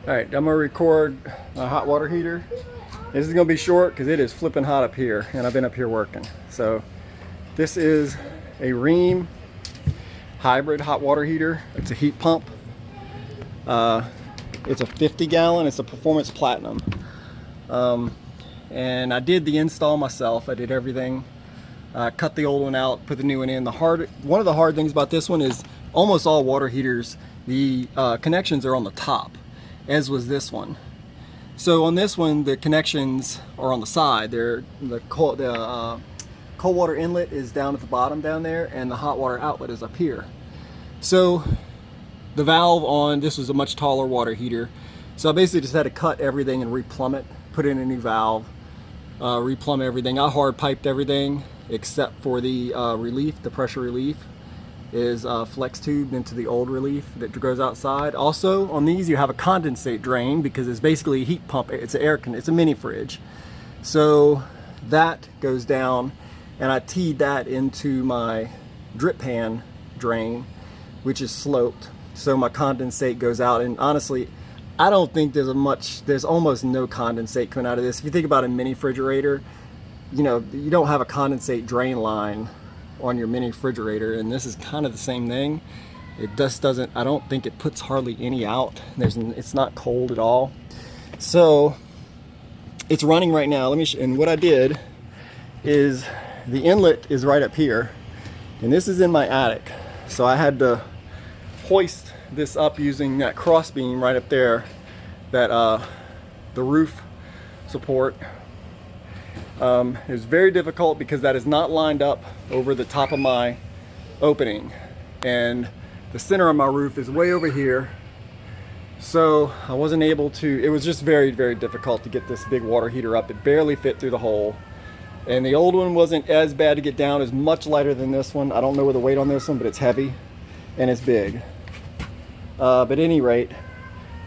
Alright, I'm gonna record my hot water heater. This is gonna be short because it is flipping hot up here and I've been up here working. So this is a Rheem hybrid hot water heater. It's a heat pump. It's a 50 gallon, it's a Performance Platinum. And I did the install myself. I did everything. Cut the old one out, put the new one in. One of the hard things about this one is almost all water heaters, the connections are on the top, as was this one. So on this one, the connections are on the side. The cold water inlet is down at the bottom down there, and the hot water outlet is up here. So the valve on this was a much taller water heater, so I basically just had to cut everything and replumb it, put in a new valve, replumb everything. I hard piped everything except for the relief. The pressure relief is flex tubed into the old relief that goes outside. Also on these you have a condensate drain because it's basically a heat pump. It's a mini fridge. So that goes down, and I teed that into my drip pan drain, which is sloped, so my condensate goes out. And honestly, I don't think there's almost no condensate coming out of this. If you think about a mini refrigerator, you know, you don't have a condensate drain line on your mini refrigerator, and this is kind of the same thing. It just doesn't, I don't think it puts hardly any out. It's not cold at all. So it's running right now. And what I did is the inlet is right up here, and this is in my attic. So I had to hoist this up using that cross beam right up there, that the roof support. It was very difficult because that is not lined up over the top of my opening, and the center of my roof is way over here, so I wasn't able to. It was just very, very difficult to get this big water heater up. It barely fit through the hole, and the old one wasn't as bad to get down. It's much lighter than this one. I don't know the weight on this one, but it's heavy and it's big. But at any rate,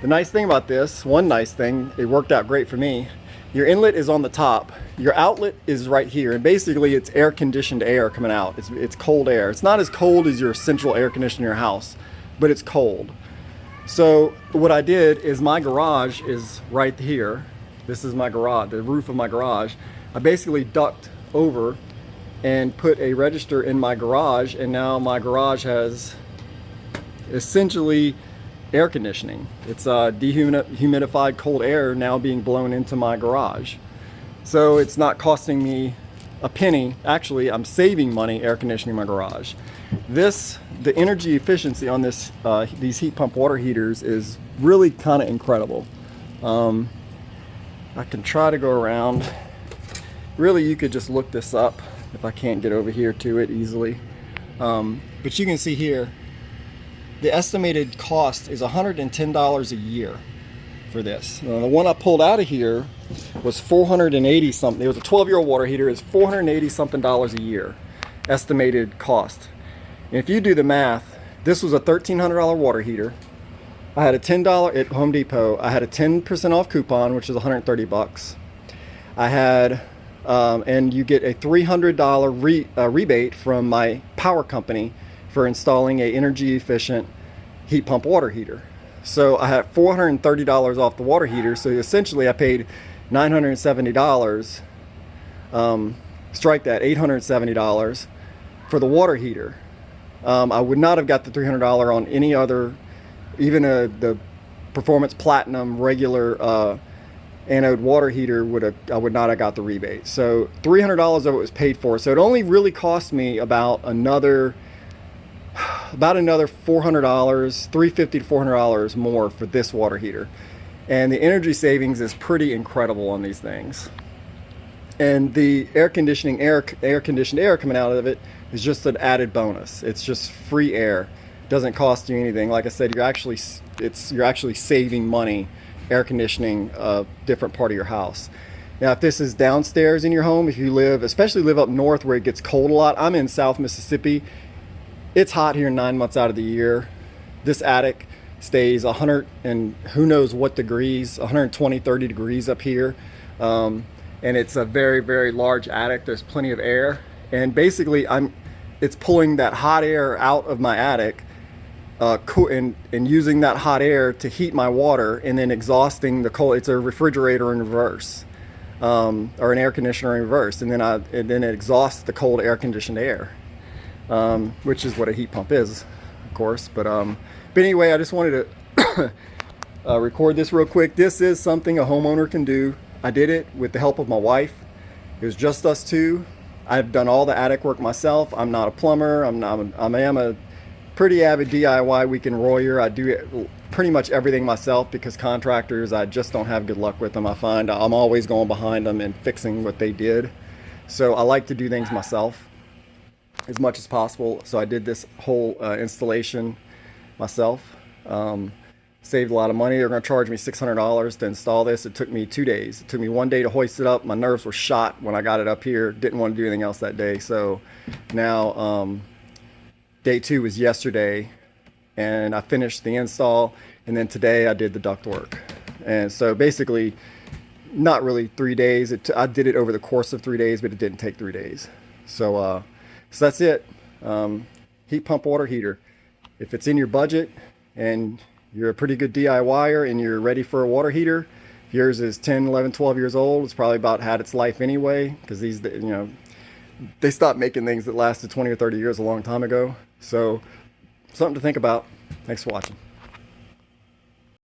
the nice thing about this, one nice thing, it worked out great for me. Your inlet is on the top, your outlet is right here, and basically it's air conditioned air coming out. It's cold air. It's not as cold as your central air conditioner in your house, but it's cold. So what I did is, my garage is right here. This is my garage, the roof of my garage. I basically ducked over and put a register in my garage, and now my garage has essentially air conditioning. It's dehumidified cold air now being blown into my garage. So it's not costing me a penny. Actually, I'm saving money air conditioning my garage. The energy efficiency on these heat pump water heaters is really kind of incredible. I can try to go around. Really, you could just look this up if I can't get over here to it easily. But you can see here, the estimated cost is $110 a year for this. The one I pulled out of here was $480 something. It was a 12-year-old water heater. It's $480 something a year estimated cost. And if you do the math, this was a $1,300 water heater. I had a $10 at Home Depot. I had a 10% off coupon, which is 130 bucks. I had and you get a $300 rebate from my power company for installing a energy efficient heat pump water heater. So I had $430 off the water heater. So essentially I paid $970, strike that, $870 for the water heater. I would not have got the $300 on any other, even the Performance Platinum regular anode water heater I would not have got the rebate. So $300 of it was paid for. So it only really cost me about another $400, $350 to $400 more for this water heater. And the energy savings is pretty incredible on these things. And the air conditioned air coming out of it is just an added bonus. It's just free air. It doesn't cost you anything. Like I said, you're actually saving money air conditioning a different part of your house. Now, if this is downstairs in your home, if you especially live up north where it gets cold a lot. I'm in South Mississippi. It's hot here 9 months out of the year. This attic stays 100 and who knows what degrees, 120, 30 degrees up here. And it's a very, very large attic. There's plenty of air. And basically it's pulling that hot air out of my attic and using that hot air to heat my water and then exhausting the cold. It's a refrigerator in reverse, or an air conditioner in reverse, and then it exhausts the cold air conditioned air, which is what a heat pump is, of course. But anyway, I just wanted to record this real quick. This is something a homeowner can do. I did it with the help of my wife. It was just us two. I've done all the attic work myself. I'm not a plumber. I am a pretty avid DIY weekend warrior. I do pretty much everything myself because contractors, I just don't have good luck with them. I find I'm always going behind them and fixing what they did. So I like to do things myself as much as possible. So I did this whole installation myself. Saved a lot of money. They're going to charge me $600 to install this. It took me 2 days. It took me 1 day to hoist it up. My nerves were shot when I got it up here. Didn't want to do anything else that day. So now day 2 was yesterday, and I finished the install, and then today I did the duct work. And so basically, not really 3 days. I did it over the course of 3 days, but it didn't take 3 days. So that's it. Heat pump water heater. If it's in your budget and you're a pretty good DIYer and you're ready for a water heater, if yours is 10, 11, 12 years old, it's probably about had its life anyway, because these, they stopped making things that lasted 20 or 30 years a long time ago. So something to think about. Thanks for watching.